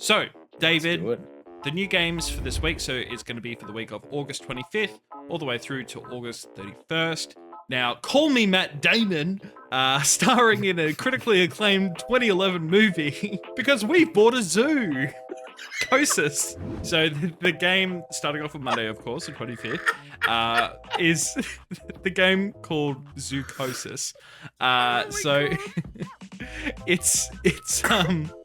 So, David, Let's do the new games for this week, so it's going to be for the week of August 25th all the way through to August 31st. Now, Call Me Matt Damon, starring in a critically acclaimed 2011 movie, because we bought a zoo. Cosis. So the game, starting off on Monday, of course, the 25th, is the game called Zoocosis.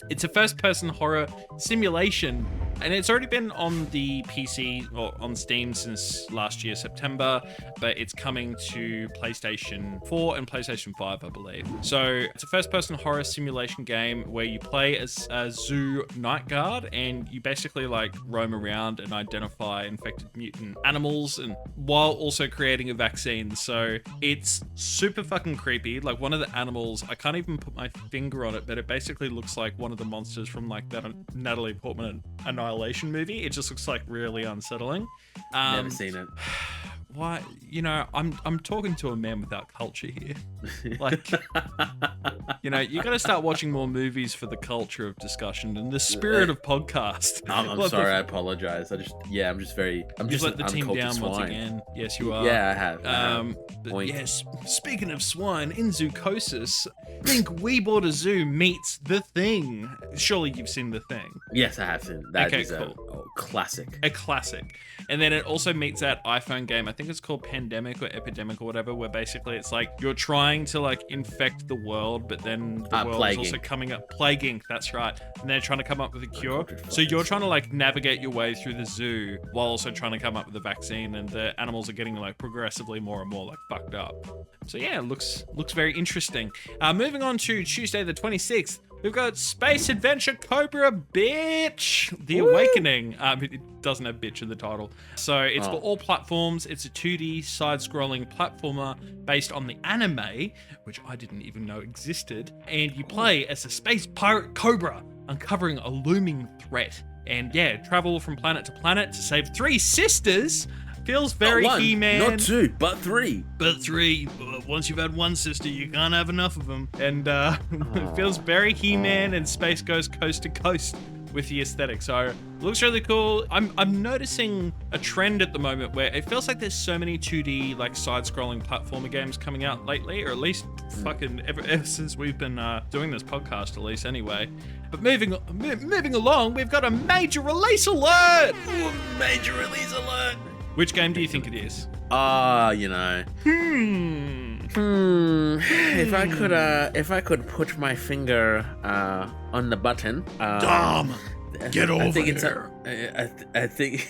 It's a first-person horror simulation, and it's already been on the PC or on Steam since last year, September, but it's coming to PlayStation 4 and PlayStation 5, I believe. So it's a first-person horror simulation game where you play as a zoo night guard, and you basically like roam around and identify infected mutant animals, and while also creating a vaccine. So it's super fucking creepy. Like one of the animals, I can't even put my finger on it, but it basically looks like one of the monsters from like that Natalie Portman Annihilation movie. It just looks like really unsettling. Never seen it. Why? You know, I'm talking to a man without culture here. Like, you know, you got to start watching more movies for the culture of discussion and the spirit of podcast. I'm sorry, I apologize. I'm just let the team down once again. Yes, you are. Yeah, I have. But yes, speaking of swine, in Zoocosis, think We Bought a Zoo meets The Thing. Surely you've seen The Thing. Yes, I have seen. That okay, is cool. a classic. A classic. And then it also meets that iPhone game, I think it's called Pandemic or Epidemic or whatever, where basically it's like you're trying to like infect the world, but then the world is also coming up. Plague Inc, that's right. And they're trying to come up with a cure. So you're trying to like navigate your way through the zoo while also trying to come up with a vaccine, and the animals are getting like progressively more and more like fucked up. So yeah, it looks very interesting. Moving on to Tuesday the 26th. We've got Space Adventure Cobra Bitch, The Awakening. It doesn't have bitch in the title. So it's for all platforms. It's a 2D side-scrolling platformer based on the anime, which I didn't even know existed. And you play as a space pirate Cobra, uncovering a looming threat. And yeah, travel from planet to planet to save three sisters. Feels very He-Man. Not two, but three. But three. Once you've had one sister, you can't have enough of them. And it feels very He-Man and Space goes coast to coast with the aesthetic. So it looks really cool. I'm noticing a trend at the moment where it feels like there's so many 2D like side-scrolling platformer games coming out lately, or at least fucking ever since we've been doing this podcast, at least anyway. But moving along, we've got a major release alert. Ooh, major release alert. Which game do you think it is? You know. If I could put my finger on the button. Dom, get over here. I think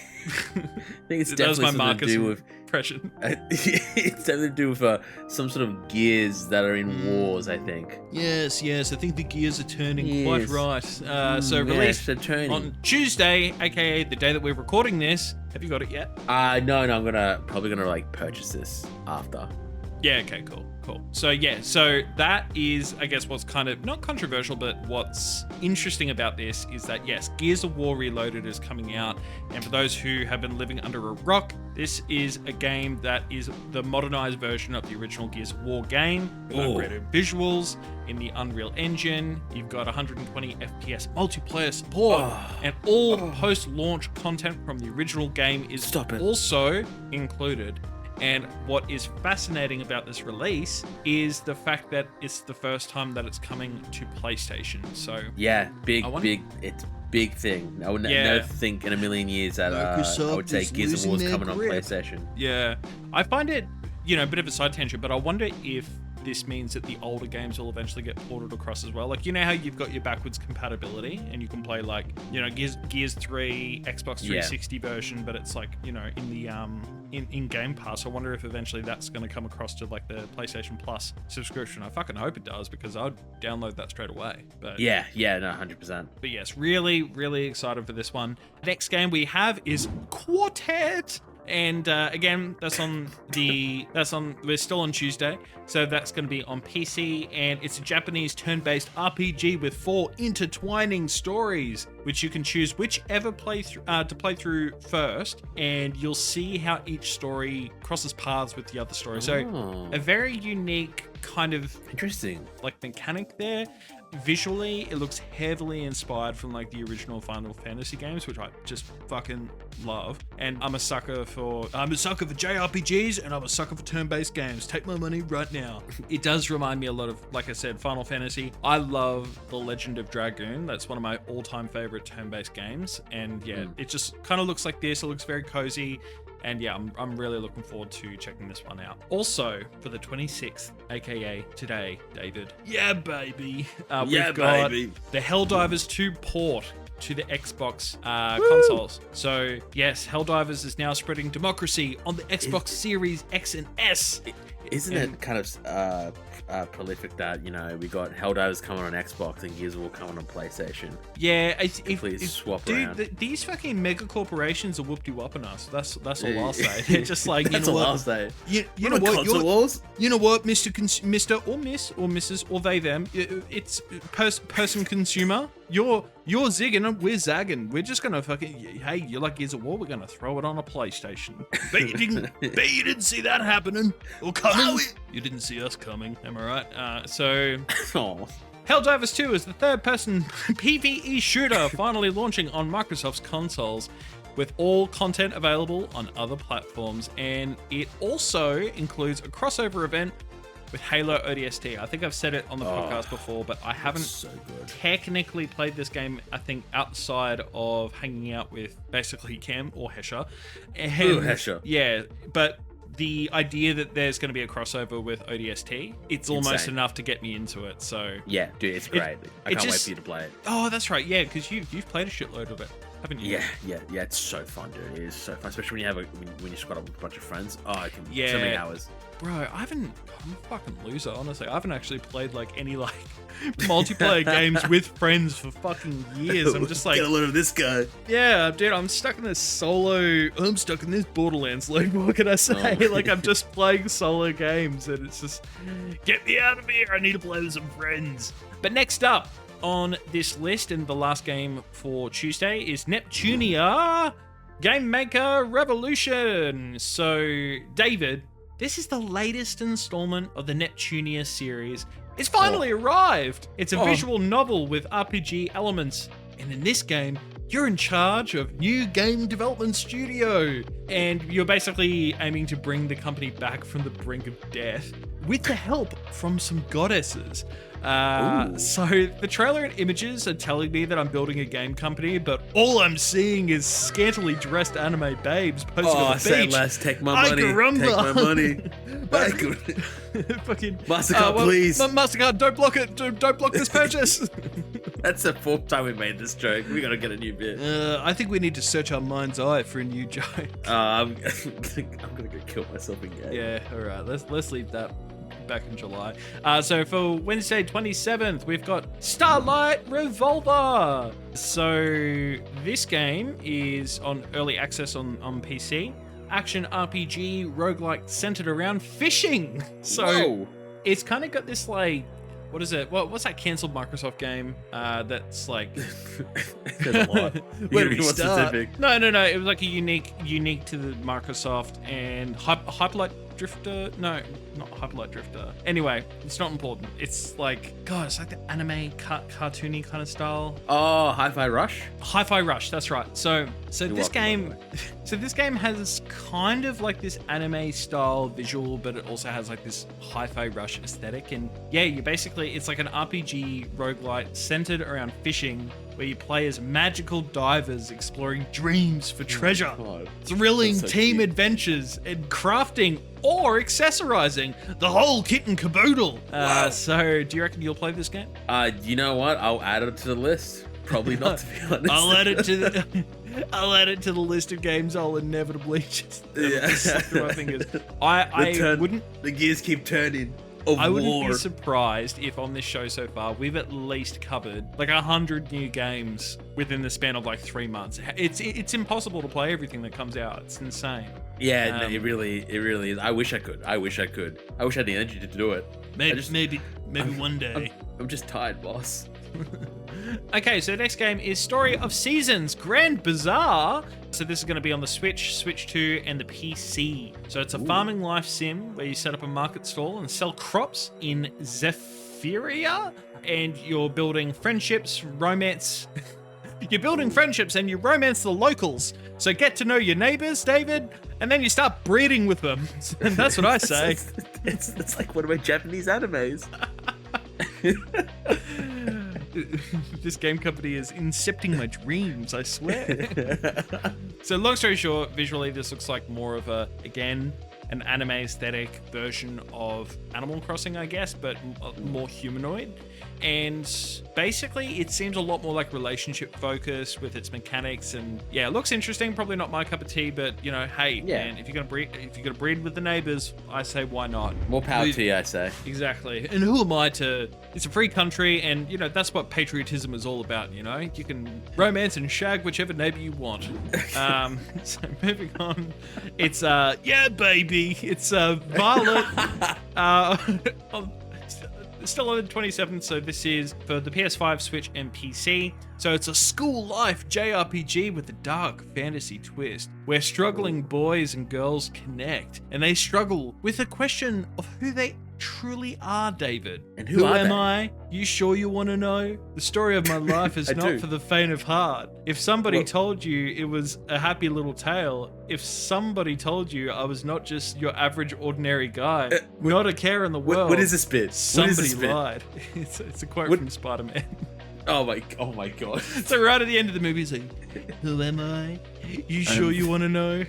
it's definitely something to do with impression. It's something to do with some sort of gears that are in wars, I think. Yes, I think the gears are turning quite right. So released on Tuesday, aka the day that we're recording this. Have you got it yet? No, I'm probably gonna like purchase this after. Yeah, okay, cool. So that is, I guess, what's kind of not controversial, but what's interesting about this is that yes, Gears of War Reloaded is coming out, and for those who have been living under a rock, this is a game that is the modernized version of the original Gears of War game, with upgraded visuals in the Unreal Engine. You've got 120 FPS multiplayer support, and all post-launch content from the original game is also included. And what is fascinating about this release is the fact that it's the first time that it's coming to PlayStation. So yeah, it's big thing. I would never think in a million years that I would say Gears of War is coming on PlayStation. Yeah, I find it, a bit of a side tangent, but I wonder if this means that the older games will eventually get ported across as well. Like, you know how you've got your backwards compatibility and you can play like, Gears 3, Xbox 360 version, but it's like, in the in Game Pass. I wonder if eventually that's going to come across to like the PlayStation Plus subscription. I fucking hope it does, because I'd download that straight away. But no, 100%. But yes, really, really excited for this one. Next game we have is Quartet. And again, we're still on Tuesday, so that's going to be on PC, and it's a Japanese turn-based RPG with 4 intertwining stories, which you can choose whichever to play through first, and you'll see how each story crosses paths with the other story. So a very unique kind of interesting like mechanic there. visually, it looks heavily inspired from like the original Final Fantasy games, which I just fucking love. And I'm a sucker for JRPGs, and I'm a sucker for turn-based games. Take my money right now. It does remind me a lot of, like I said, Final Fantasy. I love The Legend of Dragoon. That's one of my all-time favorite turn-based games. And yeah, it just kind of looks like this. It looks very cozy. And yeah, I'm really looking forward to checking this one out. Also, for the 26th, aka today, David. Yeah, baby. We've got the Helldivers 2 port to the Xbox consoles. So yes, Helldivers is now spreading democracy on the Xbox Series X and S. Isn't it kind of prolific that, you know, we got Helldivers coming on Xbox and Gears will come on PlayStation? Yeah, swap around. These fucking mega corporations are whoopty-whopping us. That's all I'll say. They're just like, you know what? I'll say. You know what? You know what, Mr. or Miss or Mrs. or they them. It's person consumer. You're zigging and we're zagging. We're just gonna fucking, hey, you like Gears of War? We're gonna throw it on a PlayStation. Bet you didn't see that happening or coming. You didn't see us coming. Am I right? So. Helldivers 2 is the third-person PvE shooter finally launching on Microsoft's consoles, with all content available on other platforms, and it also includes a crossover event with Halo ODST. I think I've said it on the podcast before, but I haven't technically played this game, I think, outside of hanging out with basically Cam or Hesher. Hesher. Yeah, but the idea that there's going to be a crossover with ODST, it's almost enough to get me into it. So yeah, dude, it's great. I can't wait for you to play it. Oh, that's right. Yeah, because you've played a shitload of it, haven't you? Yeah. It's so fun, dude. It is so fun, especially when you squad up with a bunch of friends. Oh, I can so many hours. Bro, I'm a fucking loser, honestly. I haven't actually played like any like multiplayer games with friends for fucking years. I'm just like, get a load of this guy. Yeah, dude, I'm stuck in this Borderlands loop. What can I say? Like, I'm just playing solo games, and it's just, get me out of here. I need to play with some friends. But next up on this list, and the last game for Tuesday, is Neptunia Game Maker Revolution. So, David, this is the latest installment of the Neptunia series. It's finally arrived! It's a visual novel with RPG elements. And in this game, you're in charge of new game development studio. And you're basically aiming to bring the company back from the brink of death with the help from some goddesses. So the trailer and images are telling me that I'm building a game company, but all I'm seeing is scantily dressed anime babes posing on the beach. Say less, take my money. Take my money. Fucking MasterCard, please. MasterCard, don't block it. Don't block this purchase. That's the fourth time we made this joke. We gotta get a new bit. I think we need to search our mind's eye for a new joke. I'm gonna go kill myself in game. Yeah, all right. Let's leave that back in July. So for Wednesday 27th, we've got Starlight Revolver. So this game is on early access on PC. Action RPG roguelike centered around fishing. So it's kind of got this like, what is it? What's that cancelled Microsoft game? That's like there's a lot. Where do we start? No. It was like a unique to the Microsoft and Hyperlight Drifter. No, not Hyperlight Drifter. Anyway, it's not important. It's like, God, it's like the anime cartoony kind of style. Oh, Hi-Fi Rush. Hi-Fi Rush. That's right. So this game has kind of like this anime style visual, but it also has like this Hi-Fi Rush aesthetic. And yeah, it's like an RPG roguelite centered around fishing, where you play as magical divers exploring dreams for treasure, thrilling team adventures, and crafting or accessorizing the whole kit and caboodle. So, do you reckon you'll play this game? You know what? I'll add it to the list. Probably not, to be honest. I'll add it to the list of games I'll inevitably just slip through my fingers. The gears keep turning. I wouldn't be surprised if on this show so far we've at least covered like 100 new games within the span of like 3 months. It's impossible to play everything that comes out. It's insane. Yeah, no, it really is. I wish I could. I wish I had the energy to do it. Maybe one day. I'm just tired, boss. Okay, so the next game is Story of Seasons Grand Bazaar. So this is going to be on the Switch 2, and the PC. So it's a farming life sim where you set up a market stall and sell crops in inferior, and you're building friendships, romance. You're building friendships and you romance the locals. So get to know your neighbors, David, and then you start breeding with them. And that's what I say. It's like one of my Japanese animes. This game company is incepting my dreams, I swear. So long story short, visually this looks like more of an anime aesthetic version of Animal Crossing, I guess, but more humanoid. And basically it seems a lot more like relationship focused with its mechanics, and yeah, it looks interesting. Probably not my cup of tea, but you know, hey, man, if you're gonna breed with the neighbors, I say why not? More power to you, I say. Exactly. And who am I to? It's a free country, and you know that's what patriotism is all about. You know, you can romance and shag whichever neighbor you want. So moving on, it's yeah, baby, it's Violet. Still on the 27th, so this is for the PS5, Switch, and PC. So it's a school life JRPG with a dark fantasy twist, where struggling boys and girls connect, and they struggle with a question of who they truly are, David. And who am I? You sure you want to know? The story of my life is not for the faint of heart. If somebody told you it was a happy little tale, if somebody told you I was not just your average ordinary guy, not a care in the world. What is this bit? Somebody lied. It's a quote from Spider-Man. Oh my god. So right at the end of the movie, he's like, who am I? You sure you want to know?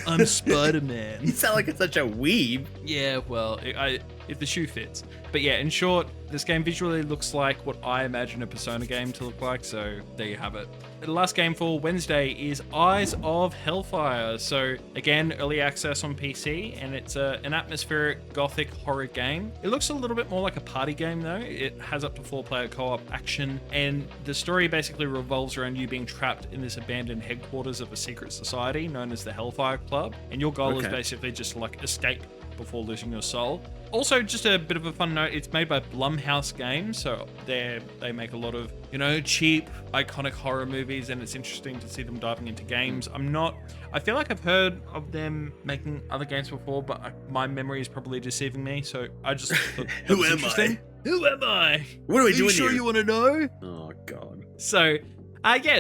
I'm Spider-Man. You sound like such a weeb. Yeah, well, if the shoe fits. But yeah, in short, this game visually looks like what I imagine a Persona game to look like, so there you have it. The last game for Wednesday is Eyes of Hellfire. So again, early access on PC, and it's an atmospheric gothic horror game. It looks a little bit more like a party game though. It has up to 4-player co-op action, and the story basically revolves around you being trapped in this abandoned headquarters of a secret society known as the Hellfire Club, and your goal is basically just like escape before losing your soul. Also, just a bit of a fun note, it's made by Blumhouse Games, so they make a lot of, you know, cheap, iconic horror movies, and it's interesting to see them diving into games. I feel like I've heard of them making other games before, but my memory is probably deceiving me, so I just thought that was interesting. Who am I? What are we doing here? Are you sure you want to know? Oh, God. So...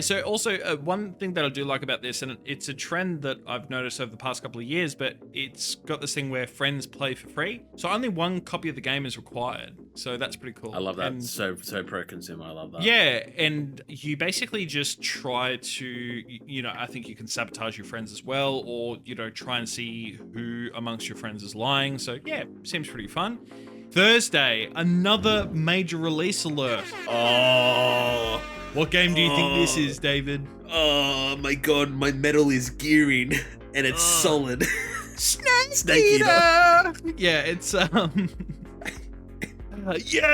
so also one thing that I do like about this, and it's a trend that I've noticed over the past couple of years, but it's got this thing where friends play for free. So only one copy of the game is required. So that's pretty cool. I love that. And so pro-consumer. I love that. Yeah, and you basically just try to, you know, I think you can sabotage your friends as well, or, you know, try and see who amongst your friends is lying. So yeah, seems pretty fun. Thursday, another major release alert. Oh... What game do you think this is, David? Oh my god, my metal is gearing and it's solid. Snake Eater! Yeah, it's yeah,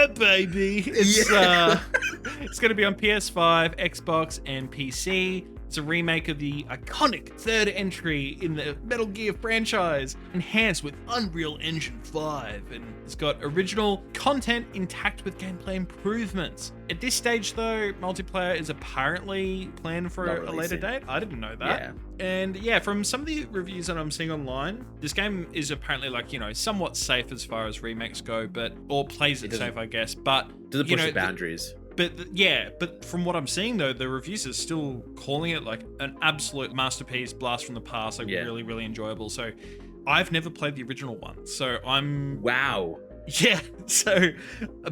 baby. It's gonna be on PS5, Xbox, and PC. It's a remake of the iconic third entry in the Metal Gear franchise, enhanced with Unreal Engine 5, and it's got original content intact with gameplay improvements. At this stage, though, multiplayer is apparently planned for a later date. I didn't know that. Yeah. And yeah, from some of the reviews that I'm seeing online, this game is apparently like, you know, somewhat safe as far as remakes go, or plays it safe, I guess. But doesn't push the boundaries. But from what I'm seeing though, the reviews are still calling it like an absolute masterpiece, blast from the past, like really, really enjoyable. So I've never played the original one, so I'm... Wow. Yeah, so,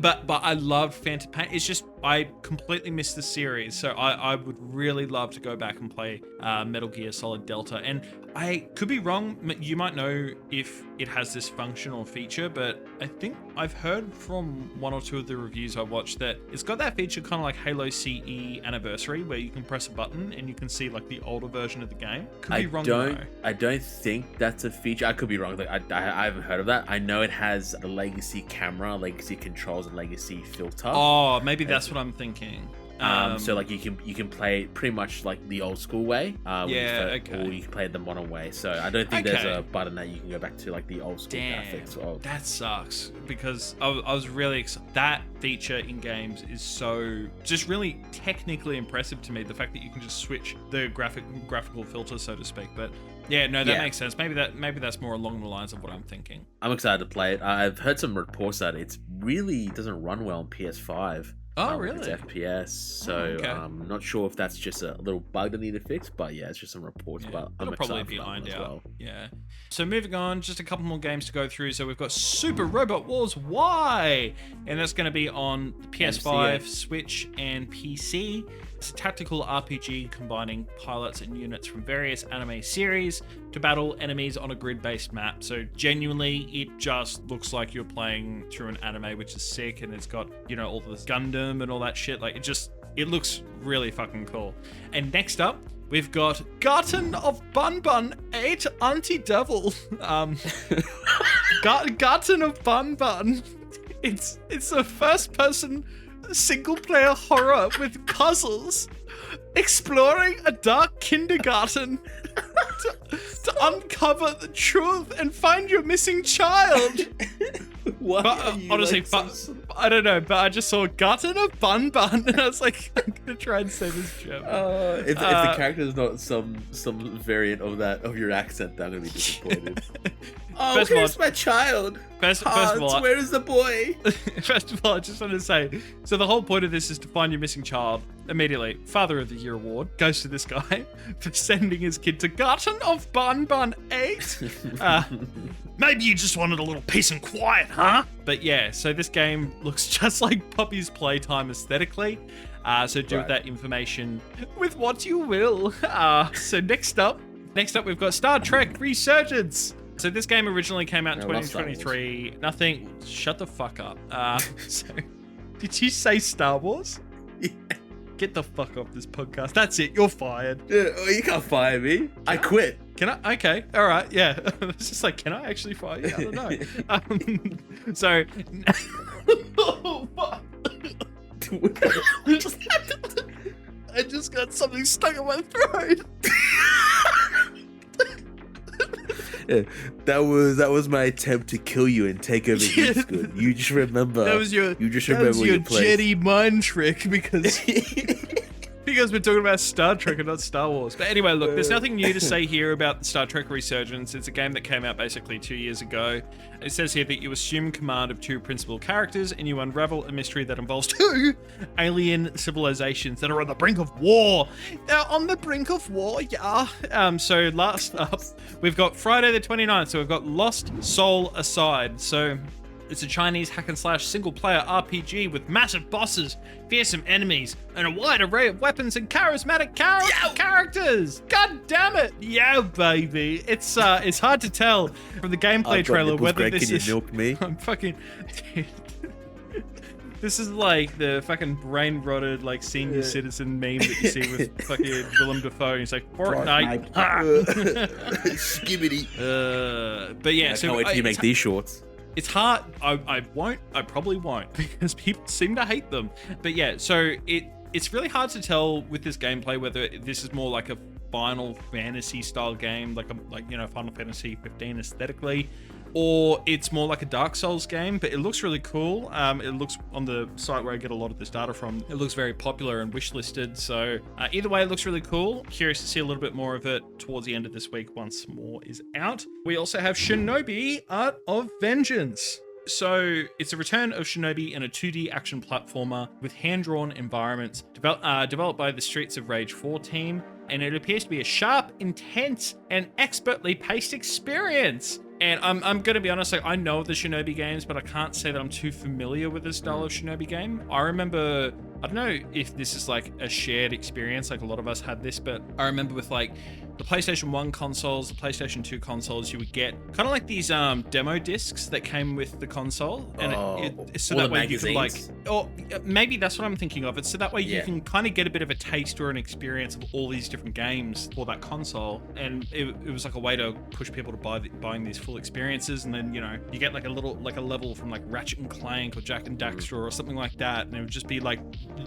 but I love Phantom Pain. It's just, I completely missed the series, so I would really love to go back and play Metal Gear Solid Delta. And I could be wrong, you might know if it has this function or feature, but I think I've heard from one or two of the reviews I watched that it's got that feature kind of like Halo CE Anniversary, where you can press a button and you can see like the older version of the game. Could be wrong though. I don't think that's a feature. I could be wrong. I haven't heard of that. I know it has the legacy camera, legacy controls, and legacy filter. Oh, maybe that's what I'm thinking. So like you can play it pretty much like the old school way, or you can play it the modern way. So I don't think there's a button that you can go back to like the old school graphics. That sucks, because I was really excited. That feature in games is so just really technically impressive to me. The fact that you can just switch the graphical filter, so to speak. But yeah, no, that makes sense. Maybe that's more along the lines of what I'm thinking. I'm excited to play it. I've heard some reports that it really doesn't run well on PS5. Oh, really? It's FPS, so I'm not sure if that's just a little bug that need to fix, but yeah, it's just some reports. But I'm probably excited be for that ironed as out. well. Yeah. So moving on, just a couple more games to go through. So we've got Super Robot Wars Y, and that's going to be on the PS5, Switch, and PC. It's a tactical RPG combining pilots and units from various anime series to battle enemies on a grid-based map. So genuinely, it just looks like you're playing through an anime, which is sick, and it's got, you know, all this Gundam and all that shit. Like, it looks really fucking cool. And next up, we've got Garten of Bunbun 8 Anti-Devil. Garten of Bunbun. It's a first-person single-player horror with puzzles, exploring a dark kindergarten to uncover the truth and find your missing child. Honestly, I don't know, but I just saw Garten of Bunbun, and I was like, I'm gonna try and say this German. If the character is not some variant of your accent, I'm gonna be disappointed. Where's my child? First of all, where is the boy? First of all, I just want to say, so the whole point of this is to find your missing child. Immediately, Father of the Year award goes to this guy for sending his kid to Garten of Bunbun 8. Maybe you just wanted a little peace and quiet, huh? But yeah, so this game looks just like Poppy's Playtime aesthetically. So do with that information with what you will. So next up we've got Star Trek Resurgence. So this game originally came out in 2023. Nothing. Shut the fuck up. So, did you say Star Wars? Yeah. Get the fuck off this podcast. That's it. You're fired. Yeah, you can't fire me. I quit. Can I? Okay. All right. Yeah. It's just like, can I actually fire you? I don't know. So. Oh, fuck. I just got something stuck in my throat. Yeah, that was my attempt to kill you and take over Good. You just remember. That was your Jedi mind trick because we're talking about Star Trek and not Star Wars. But anyway, look, there's nothing new to say here about Star Trek Resurgence. It's a game that came out basically 2 years ago. It says here that you assume command of two principal characters and you unravel a mystery that involves two alien civilizations that are on the brink of war. They're on the brink of war, yeah. So last up, we've got Friday the 29th. So we've got Lost Soul Aside. So it's a Chinese hack and slash single player RPG with massive bosses, fearsome enemies, and a wide array of weapons and charismatic characters. God damn it. Yeah, baby. It's hard to tell from the gameplay trailer whether this is... Can you milk me? I'm fucking... This is like the fucking brain rotted like senior citizen meme that you see with fucking Willem Dafoe. He's like, Fortnite. Skibbity. But yeah, so... I can't wait till you make these shorts. It's hard. I probably won't because people seem to hate them. But yeah, so it's really hard to tell with this gameplay whether this is more like a Final Fantasy style game, like Final Fantasy 15 aesthetically, or it's more like a Dark Souls game. But it looks really cool. It looks on the site where I get a lot of this data from. It looks very popular and wishlisted. So either way, it looks really cool. Curious to see a little bit more of it towards the end of this week once more is out. We also have Shinobi Art of Vengeance. So it's a return of Shinobi in a 2D action platformer with hand-drawn environments developed by the Streets of Rage 4 team, and it appears to be a sharp, intense, and expertly paced experience. And I'm going to be honest, like, I know the Shinobi games, but I can't say that I'm too familiar with this style of Shinobi game. I remember, I don't know if this is like a shared experience, like a lot of us had this, but I remember with like the PlayStation 1 consoles, the PlayStation 2 consoles, you would get kind of like these demo discs that came with the console. And so that way you could like, or maybe that's what I'm thinking of. It's so that way you can kind of get a bit of a taste or an experience of all these different games for that console. And it was like a way to push people to buying these full experiences. And then, you know, you get like a level from like Ratchet and Clank or Jack and Daxter or something like that. And it would just be like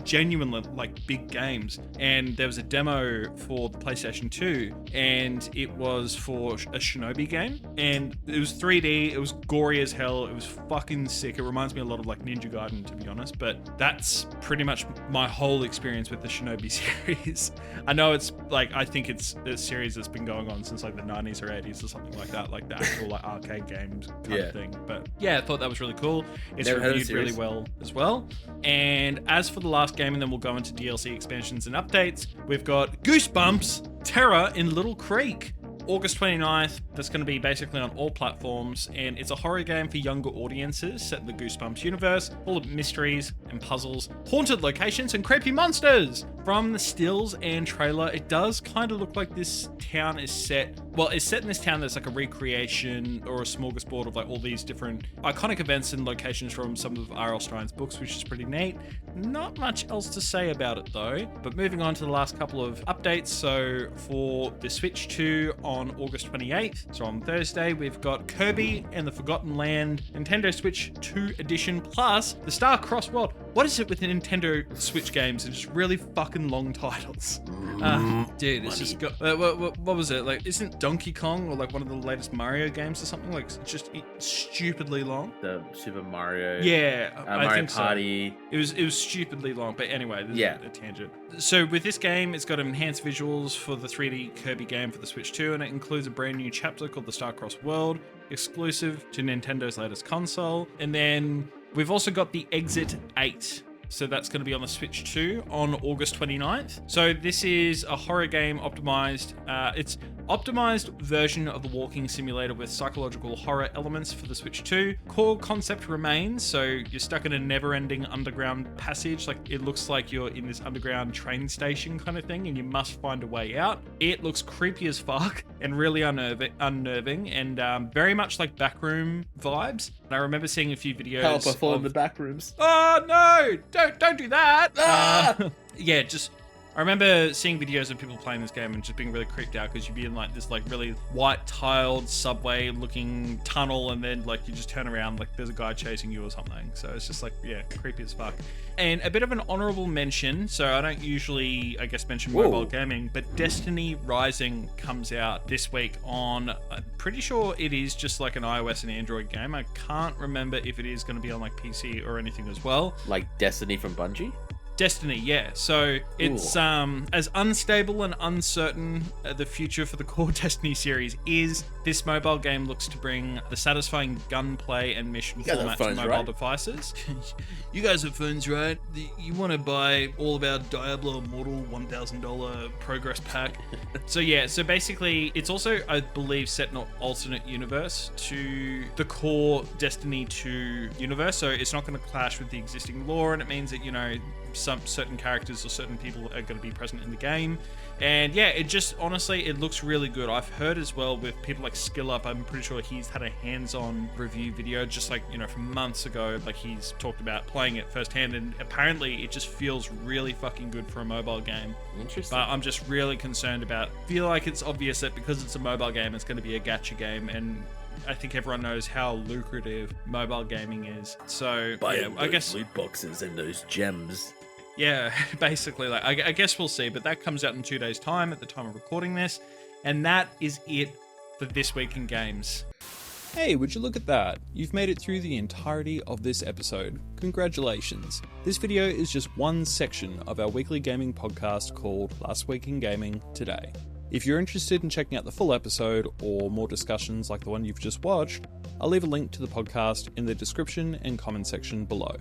genuinely like big games. And there was a demo for the PlayStation 2, and it was for a Shinobi game, and it was 3D. It was gory as hell. It was fucking sick. It reminds me a lot of like Ninja Gaiden, to be honest, but that's pretty much my whole experience with the Shinobi series. I know it's like, I think it's a series that's been going on since like the 90s or 80s or something like that, like the actual like arcade games kind of thing. But yeah, I thought that was really cool. It's reviewed really well as well. And as for the last game, and then we'll go into DLC expansions and updates, we've got Goosebumps Terror in Little Creek. August 29th, that's going to be basically on all platforms, and it's a horror game for younger audiences set in the Goosebumps universe, full of mysteries and puzzles, haunted locations, and creepy monsters. From the stills and trailer, it does kind of look like this town is set, well, it's set in this town that's like a recreation or a smorgasbord of like all these different iconic events and locations from some of R.L. Stine's books, which is pretty neat. Not much else to say about it though, but moving on to the last couple of updates. So for the Switch 2 on August 28th, so on Thursday, we've got Kirby and the Forgotten Land Nintendo Switch 2 edition plus the Star-Crossed World. What is it with the Nintendo Switch games? It's just really fucking long titles. Dude, it's just got, what was it? Like, isn't Donkey Kong or like one of the latest Mario games or something? Like, it's just stupidly long. The Super Mario. Yeah, Mario I think Party. So. It was stupidly long, but anyway, this is a tangent. So with this game, it's got enhanced visuals for the 3D Kirby game for the Switch 2, and it includes a brand new chapter called the Star-Crossed World, exclusive to Nintendo's latest console. And then we've also got the Exit 8. So that's going to be on the Switch 2 on August 29th. So this is a horror game optimized. It's optimized version of the walking simulator with psychological horror elements for the Switch 2. Core concept remains, so you're stuck in a never-ending underground passage. Like, it looks like you're in this underground train station kind of thing, and you must find a way out. It looks creepy as fuck and really unnerving, and very much like Backroom vibes. And I remember seeing a few videos. Help, I fall in the back rooms. Oh no! Don't do that! Yeah, just. I remember seeing videos of people playing this game and just being really creeped out because you'd be in like this like really white tiled subway looking tunnel, and then like you just turn around like there's a guy chasing you or something. So it's just like, yeah, creepy as fuck. And a bit of an honorable mention. So I don't usually, I guess, mention mobile gaming, but Destiny Rising comes out this week on, I'm pretty sure it is just like an iOS and Android game. I can't remember if it is going to be on like PC or anything as well. Like Destiny from Bungie? Destiny, yeah. So it's as unstable and uncertain the future for the core Destiny series is. This mobile game looks to bring the satisfying gunplay and mission format to mobile devices. You guys have phones, right? You want to buy all of our Diablo Immortal $1,000 progress pack. So yeah, so basically it's also, I believe, set in an alternate universe to the core Destiny 2 universe. So it's not going to clash with the existing lore, and it means that, you know, some certain characters or certain people are going to be present in the game. And yeah, it just, honestly, it looks really good. I've heard as well with people like Skill Up, I'm pretty sure he's had a hands-on review video just like, you know, from months ago. Like, he's talked about playing it firsthand, and apparently it just feels really fucking good for a mobile game. Interesting. But I'm just really concerned about, feel like it's obvious that because it's a mobile game, it's going to be a gacha game, and I think everyone knows how lucrative mobile gaming is. So yeah, I guess loot boxes and those gems. Yeah, basically, like I guess we'll see, but that comes out in 2 days' time at the time of recording this, and that is it for this week in games. Hey, would you look at that? You've made it through the entirety of this episode. Congratulations. This video is just one section of our weekly gaming podcast called Last Week in Gaming Today. If you're interested in checking out the full episode or more discussions like the one you've just watched, I'll leave a link to the podcast in the description and comment section below.